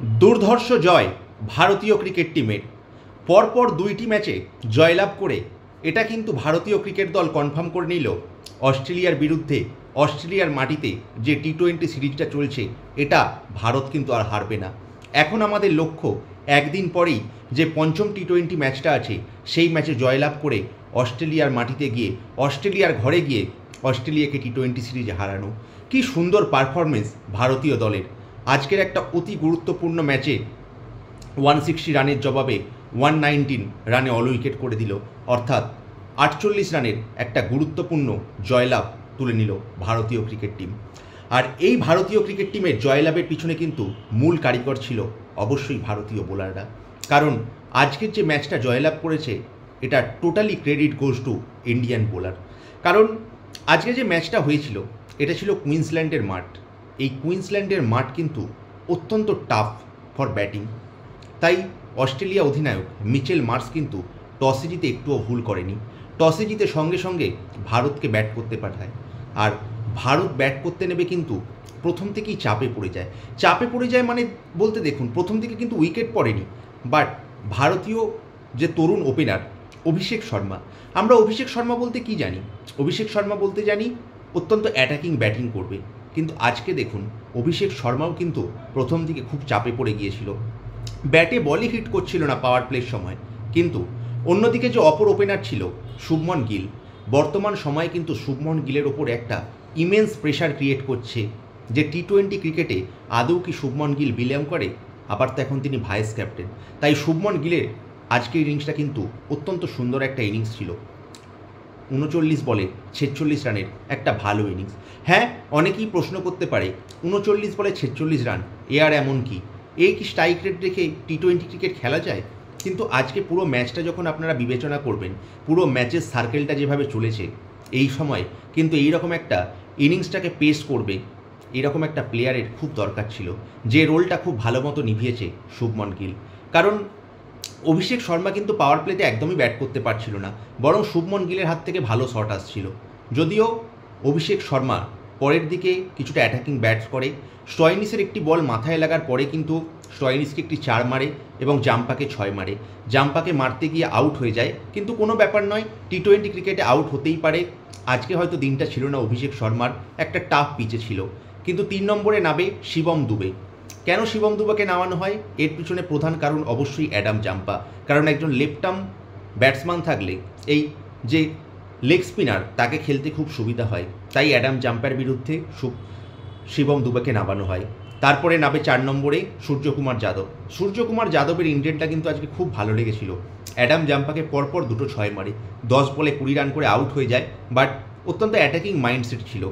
দুর্ধর্ষ জয় ভারতীয় ক্রিকেট টিমের। পরপর দুইটি ম্যাচে জয়লাভ করে এটা কিন্তু ভারতীয় ক্রিকেট দল কনফার্ম করে নিল অস্ট্রেলিয়ার বিরুদ্ধে অস্ট্রেলিয়ার মাটিতে যে টি-20 সিরিজটা চলছে এটা ভারত কিন্তু আর হারবে না। এখন আমাদের লক্ষ্য একদিন পরেই যে পঞ্চম টি-20 ম্যাচটা আছে সেই ম্যাচে জয়লাভ করে অস্ট্রেলিয়ার মাটিতে গিয়ে অস্ট্রেলিয়ার ঘরে গিয়ে অস্ট্রেলিয়াকে টি-20 সিরিজে হারানো। কি সুন্দর পারফরমেন্স ভারতীয় দলের। আজকের একটা অতি গুরুত্বপূর্ণ ম্যাচে 160 রানের জবাবে 119 রানে অল উইকেট করে দিল, অর্থাৎ 48 রানের একটা গুরুত্বপূর্ণ জয়লাভ তুলে নিল ভারতীয় ক্রিকেট টিম। আর এই ভারতীয় ক্রিকেট টিমের জয়লাভের পিছনে কিন্তু মূল কারিগর ছিল অবশ্যই ভারতীয় বোলাররা। কারণ আজকের যে ম্যাচটা জয়লাভ করেছে এটা totally credit goes to Indian bowler. কারণ আজকে যে ম্যাচটা হয়েছিল এটা ছিল কুইন্সল্যান্ডের মাঠ। এই কুইন্সল্যান্ডের মাঠ কিন্তু অত্যন্ত টাফ ফর ব্যাটিং। তাই অস্ট্রেলিয়া অধিনায়ক মিচেল মার্শ কিন্তু টসে জিতে একটুও ভুল করেনি। টসে জিতে সঙ্গে সঙ্গে ভারতকে ব্যাট করতে পাঠায়। আর ভারত ব্যাট করতে নেবে কিন্তু প্রথম থেকেই চাপে পড়ে যায় মানে বলতে দেখুন, প্রথম থেকে কিন্তু উইকেট পড়েনি, বাট ভারতীয় যে তরুণ ওপেনার অভিষেক শর্মা, আমরা অভিষেক শর্মা বলতে কি জানি? অভিষেক শর্মা বলতে জানি অত্যন্ত অ্যাটাকিং ব্যাটিং করবে। কিন্তু আজকে দেখুন অভিষেক শর্মাও কিন্তু প্রথম দিকে খুব চাপে পড়ে গিয়েছিল, ব্যাটে বলই হিট করছিল না পাওয়ার প্লের সময়। কিন্তু অন্যদিকে যে অপর ওপেনার ছিল শুভমন গিল, বর্তমান সময়ে কিন্তু শুভমন গিলের ওপর একটা ইমেন্স প্রেশার ক্রিয়েট করছে যে টি-20 ক্রিকেটে আদৌ কি শুভমন গিল বিলং করে? আবার তো এখন তিনি ভাইস ক্যাপ্টেন। তাই শুভমন গিলের আজকের ইনিংসটা কিন্তু অত্যন্ত সুন্দর একটা ইনিংস ছিল। 39 বলে 46 রানের একটা ভালো ইনিংস। হ্যাঁ, অনেকেই প্রশ্ন করতে পারে 39 বলে 46 রান এ আর এমন কি, এই কি স্ট্রাইক রেট রেখে টি-20 ক্রিকেট খেলা যায়? কিন্তু আজকে পুরো ম্যাচটা যখন আপনারা বিবেচনা করবেন, পুরো ম্যাচের সার্কেলটা যেভাবে চলেছে, এই সময় কিন্তু এইরকম একটা ইনিংসটাকে পেস করবে এরকম একটা প্লেয়ারের খুব দরকার ছিল, যে রোলটা খুব ভালো মতো নিভিয়েছে শুভমন গিল। কারণ অভিষেক শর্মা কিন্তু পাওয়ার প্লেতে একদমই ব্যাট করতে পারছিল না, বরং শুভমন গিলের হাত থেকে ভালো শট আসছিল। যদিও অভিষেক শর্মা পরের দিকে কিছুটা অ্যাটাকিং ব্যাটস করে, স্টয়নিসের একটি বল মাথায় লাগার পরে কিন্তু স্টয়নিসকে একটি 4 মারে এবং জাম্পাকে 6 মারে। জাম্পাকে মারতে গিয়ে আউট হয়ে যায়, কিন্তু কোনো ব্যাপার নয়, টি-20 ক্রিকেটে আউট হতেই পারে। আজকে হয়তো দিনটা ছিল না অভিষেক শর্মার, একটা টাফ পিচে ছিল। কিন্তু 3 নম্বরে নামে শিবম দুবে। কেন শিবম দুবেকে নামানো হয়? এর পিছনে প্রধান কারণ অবশ্যই অ্যাডাম জাম্পা। কারণ একজন লেফট আর্ম ব্যাটসম্যান থাকলে এই যে লেগ স্পিনার তাকে খেলতে খুব সুবিধা হয়, তাই অ্যাডাম জাম্পার বিরুদ্ধে শিবম দুবেকে নামানো হয়। তারপরে নামে 4 নম্বরে সূর্যকুমার যাদব। সূর্যকুমার যাদবের ইন্ডিয়ানটা কিন্তু আজকে খুব ভালো লেগেছিল। অ্যাডাম জাম্পাকে পরপর 2 6 মারে, 10 বলে 20 রান করে আউট হয়ে যায়, বাট অত্যন্ত অ্যাটাকিং মাইন্ডসেট ছিল।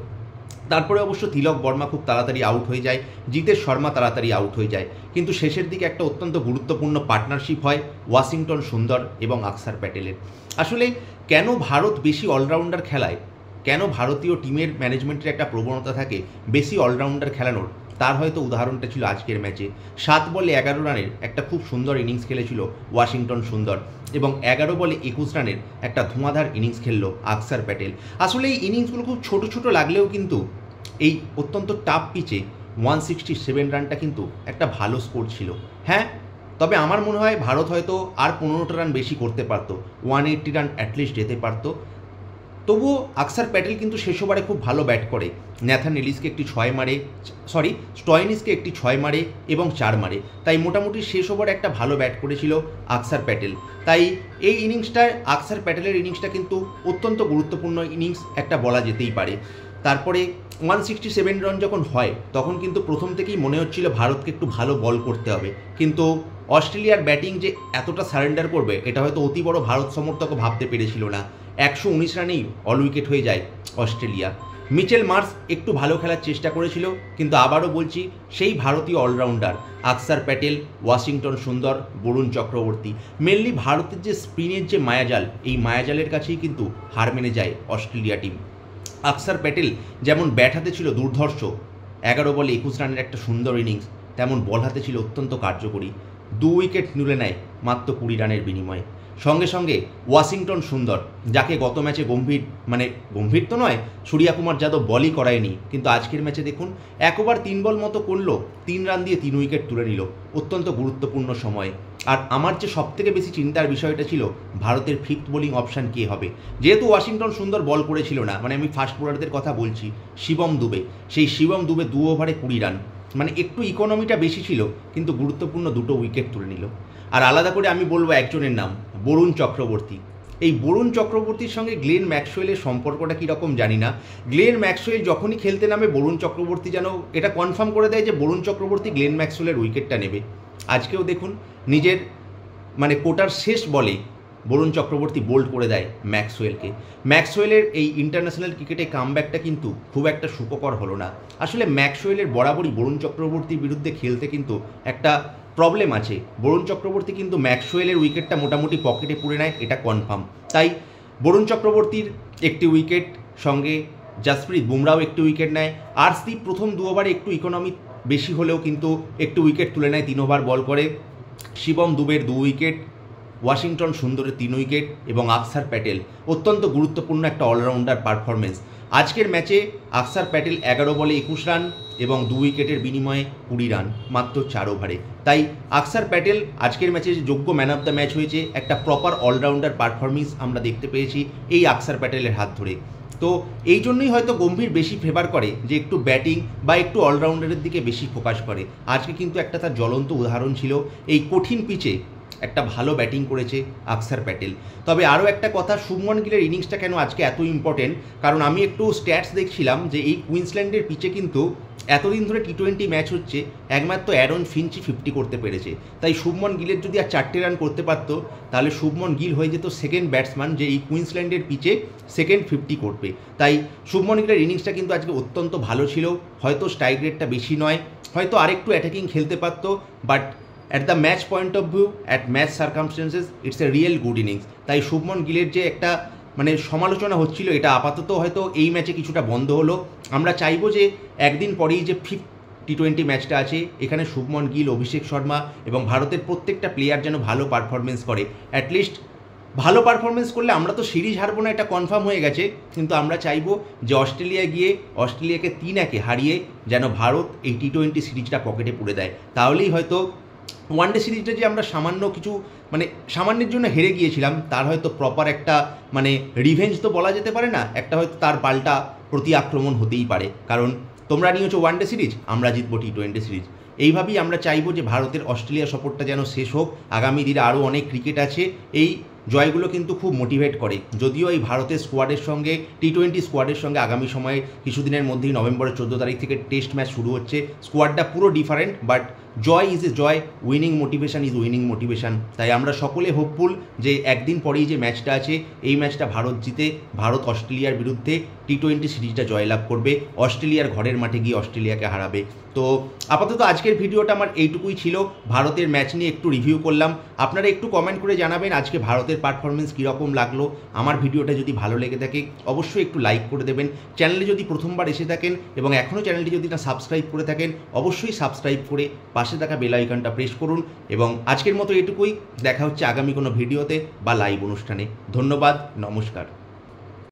তারপরে অবশ্য তিলক বর্মা খুব তাড়াতাড়ি আউট হয়ে যায়, জিতেশ শর্মা তাড়াতাড়ি আউট হয়ে যায়। কিন্তু শেষের দিকে একটা অত্যন্ত গুরুত্বপূর্ণ পার্টনারশিপ হয় ওয়াশিংটন সুন্দর এবং আকসার প্যাটেলের। আসলে কেন ভারত বেশি অলরাউন্ডার খেলায়, কেন ভারতীয় টিমের ম্যানেজমেন্টের একটা প্রবণতা থাকে বেশি অলরাউন্ডার খেলানোর, তার হয়তো উদাহরণটা ছিল আজকের ম্যাচে। 7 বলে 11 রানের একটা খুব সুন্দর ইনিংস খেলেছিল ওয়াশিংটন সুন্দর, এবং 11 বলে 21 রানের একটা ধুঁয়াধার ইনিংস খেললো আকসার প্যাটেল। আসলে এই ইনিংসগুলো খুব ছোট ছোট লাগলেও কিন্তু এই অত্যন্ত টাফ পিচে 167 রানটা কিন্তু একটা ভালো স্কোর ছিল। হ্যাঁ, তবে আমার মনে হয় ভারত হয়তো আর 15টা রান বেশি করতে পারতো, 180 রান অ্যাটলিস্ট যেতে পারতো। তবুও আকসার প্যাটেল কিন্তু শেষ ওভারে খুব ভালো ব্যাট করে। ন্যাথান এলিসকে একটি 6 মারে, স্টয়নিসকে একটি 6 মারে এবং 4 মারে। তাই মোটামুটি শেষ ওভারে একটা ভালো ব্যাট করেছিল আকসার প্যাটেল। তাই এই ইনিংসটায় আকসার প্যাটেলের ইনিংসটা কিন্তু অত্যন্ত গুরুত্বপূর্ণ ইনিংস একটা বলা যেতেই পারে। তারপরে 167 রান যখন হয় তখন কিন্তু প্রথম থেকেই মনে হচ্ছিল ভারতকে একটু ভালো বল করতে হবে, কিন্তু অস্ট্রেলিয়ার ব্যাটিং যে এতটা সারেন্ডার করবে এটা হয়তো অতি বড় ভারত সমর্থকও ভাবতে পেরেছিল না। 119 রানেই অল উইকেট হয়ে যায় অস্ট্রেলিয়া। মিচেল মার্শ একটু ভালো খেলার চেষ্টা করেছিল, কিন্তু আবারও বলছি সেই ভারতীয় অলরাউন্ডার আকসার প্যাটেল, ওয়াশিংটন সুন্দর, বরুণ চক্রবর্তী, মেনলি ভারতের যে স্পিনের যে মায়াজাল, এই মায়াজালের কাছেই কিন্তু হার মেনে যায় অস্ট্রেলিয়া টিম। আকসার প্যাটেল যেমন ব্যাট হাতে ছিল দুর্ধর্ষ, 11 বলে 21 রানের একটা সুন্দর ইনিংস, তেমন বল হাতে ছিল অত্যন্ত কার্যকরী। 2 উইকেট তুলে নেয় মাত্র 20 রানের বিনিময়ে। সঙ্গে সঙ্গে ওয়াশিংটন সুন্দর, যাকে গত ম্যাচে গম্ভীর তো নয়, সূর্যকুমার যাদব বলই করায়নি, কিন্তু আজকের ম্যাচে দেখুন 1 ওভার 3 বল মতো করলো, 3 রান দিয়ে 3 উইকেট তুলে নিল অত্যন্ত গুরুত্বপূর্ণ সময়ে। আর আমার যে সবথেকে বেশি চিন্তার বিষয়টা ছিল ভারতের ফিফথ বোলিং অপশান কে হবে, যেহেতু ওয়াশিংটন সুন্দর বল করেছিল না, আমি ফাস্ট বোলারদের কথা বলছি, শিবম দুবে, সেই শিবম দুবে 2 ওভারে 20 রান, একটু ইকোনমিটা বেশি ছিল, কিন্তু গুরুত্বপূর্ণ 2টো উইকেট তুলে নিল। আর আলাদা করে আমি বলবো একজনের নাম, বরুণ চক্রবর্তী। এই বরুণ চক্রবর্তীর সঙ্গে গ্লেন ম্যাক্সওয়েলের সম্পর্কটা কীরকম জানি না, গ্লেন ম্যাক্সওয়েল যখনই খেলতে নামে বরুণ চক্রবর্তী যেন এটা কনফার্ম করে দেয় যে বরুণ চক্রবর্তী গ্লেন ম্যাক্সওয়েলের উইকেটটা নেবে। আজকেও দেখুন নিজের কোটার শেষ বলে বরুণ চক্রবর্তী বোল্ড করে দেয় ম্যাক্সওয়েলের এই ইন্টারন্যাশনাল ক্রিকেটে কামব্যাকটা কিন্তু খুব একটা সুখকর হলো না। আসলে ম্যাক্সওয়েলের বরাবরই বরুণ চক্রবর্তীর বিরুদ্ধে খেলতে কিন্তু একটা প্রবলেম আছে। বরুণ চক্রবর্তী কিন্তু ম্যাক্সওয়েলের উইকেটটা মোটামুটি পকেটে পুরে নেয়, এটা কনফার্ম। তাই বরুণ চক্রবর্তীর একটি উইকেট, সঙ্গে জাসপ্রীত বুমরাও একটি উইকেট নেয়। আরসদীপ প্রথম 2 ওভারে একটু ইকোনমি বেশি হলেও কিন্তু একটু উইকেট তুলে নেয়, 3 ওভার বল করে। শিবম দুবের 2 উইকেট, ওয়াশিংটন সুন্দরের 3 উইকেট এবং আকসার প্যাটেল অত্যন্ত গুরুত্বপূর্ণ একটা অলরাউন্ডার পারফরমেন্স। আজকের ম্যাচে আকসার প্যাটেল 11 বলে 21 রান এবং 2 উইকেটের বিনিময়ে 20 রান মাত্র 4 ওভারে। তাই আকসার প্যাটেল আজকের ম্যাচে যোগ্য ম্যান অফ দ্য ম্যাচ হয়েছে। একটা প্রপার অলরাউন্ডার পারফরমেন্স আমরা দেখতে পেয়েছি এই আকসার প্যাটেলের হাত ধরে। তো এই জন্যই হয়তো গম্ভীর বেশি ফেভার করে যে একটু ব্যাটিং বা একটু অলরাউন্ডারের দিকে বেশি ফোকাস করে। আজকে কিন্তু একটা তার জ্বলন্ত উদাহরণ ছিল, এই কঠিন পিচে একটা ভালো ব্যাটিং করেছে আকসার প্যাটেল। তবে আরও একটা কথা, শুভমন গিলের ইনিংসটা কেন আজকে এত ইম্পর্টেন্ট, কারণ আমি একটু স্ট্যাটস দেখছিলাম যে এই কুইন্সল্যান্ডের পিচে কিন্তু এতদিন ধরে টি20 ম্যাচ হচ্ছে একমাত্র অ্যারন ফিঞ্চই 50 করতে পেরেছে। তাই শুভমন গিলের যদি আর 4টে রান করতে পারতো তাহলে শুভমন গিল হয়ে যেত সেকেন্ড ব্যাটসম্যান যে এই কুইন্সল্যান্ডের পিচে সেকেন্ড 50 করবে। তাই শুভমন গিলের ইনিংসটা কিন্তু আজকে অত্যন্ত ভালো ছিল। হয়তো স্ট্রাইক রেটটা বেশি নয়, হয়তো আরেকটু অ্যাটাকিং খেলতে পারতো, but at the match point of view, at match circumstances, it's a real good innings. তাই শুভমন গিলের যে একটা সমালোচনা হচ্ছিল, এটা আপাতত হয়তো এই ম্যাচে কিছুটা বন্ধ হলো। আমরা চাইবো যে একদিন পরেই যে ফিফথ টি20 ম্যাচটা আছে, এখানে শুভমন গিল, অভিষেক শর্মা এবং ভারতের প্রত্যেকটা প্লেয়ার যেন ভালো পারফরমেন্স করে। অ্যাটলিস্ট ভালো পারফরমেন্স করলে আমরা তো সিরিজ হারবো না, এটা কনফার্ম হয়ে গেছে, কিন্তু আমরা চাইবো যে অস্ট্রেলিয়ায় গিয়ে অস্ট্রেলিয়াকে 3-1 হারিয়ে যেন ভারত এই টি20 সিরিজটা পকেটে পুরে দেয়। তাহলেই হয়তো ওয়ানডে সিরিজটা যে আমরা সামান্য কিছু সামান্যের জন্য হেরে গিয়েছিলাম, তার হয়তো প্রপার একটা রিভেঞ্জ তো বলা যেতে পারে না, একটা হয়তো তার পাল্টা প্রতি আক্রমণ হতেই পারে। কারণ তোমরা নিয়েছো ওয়ানডে সিরিজ, আমরা জিতবো টি20 সিরিজ। এইভাবেই আমরা চাইবো যে ভারতের অস্ট্রেলিয়া সফরটা যেন শেষ হোক। আগামী দিনে আরও অনেক ক্রিকেট আছে, এই জয়গুলো কিন্তু খুব মোটিভেট করে। যদিও এই ভারতের স্কোয়াডের সঙ্গে টি20 স্কোয়াডের সঙ্গে আগামী সময়ে কিছুদিনের মধ্যেই নভেম্বরের 14 তারিখ থেকে টেস্ট ম্যাচ শুরু হচ্ছে, স্কোয়াডটা পুরো ডিফারেন্ট, বাট জয় ইজ এ জয়, winning motivation is winning motivation. তাই আমরা সকলে হোপফুল যে একদিন পরেই যে ম্যাচটা আছে, এই ম্যাচটা ভারত জিতে ভারত অস্ট্রেলিয়ার বিরুদ্ধে টি20 সিরিজটা জয়লাভ করবে, অস্ট্রেলিয়ার ঘরের মাঠে গিয়ে অস্ট্রেলিয়াকে হারাবে। তো আপাতত আজকের ভিডিওটা আমার এইটুকুই ছিল, ভারতের ম্যাচ নিয়ে একটু রিভিউ করলাম। আপনারা একটু কমেন্ট করে জানাবেন আজকে ভারতের পারফরমেন্স কীরকম লাগলো। আমার ভিডিওটা যদি ভালো লেগে থাকে অবশ্যই একটু লাইক করে দেবেন। চ্যানেলে যদি প্রথমবার এসে থাকেন এবং এখনও চ্যানেলটি যদি না সাবস্ক্রাইব করে থাকেন অবশ্যই সাবস্ক্রাইব করে পাশে থাকা বেল আইকনটা প্রেস করুন। এবং আজকের মতো এটুকুই, দেখা হচ্ছে আগামী কোনো ভিডিওতে বা লাইভ অনুষ্ঠানে। ধন্যবাদ, নমস্কার।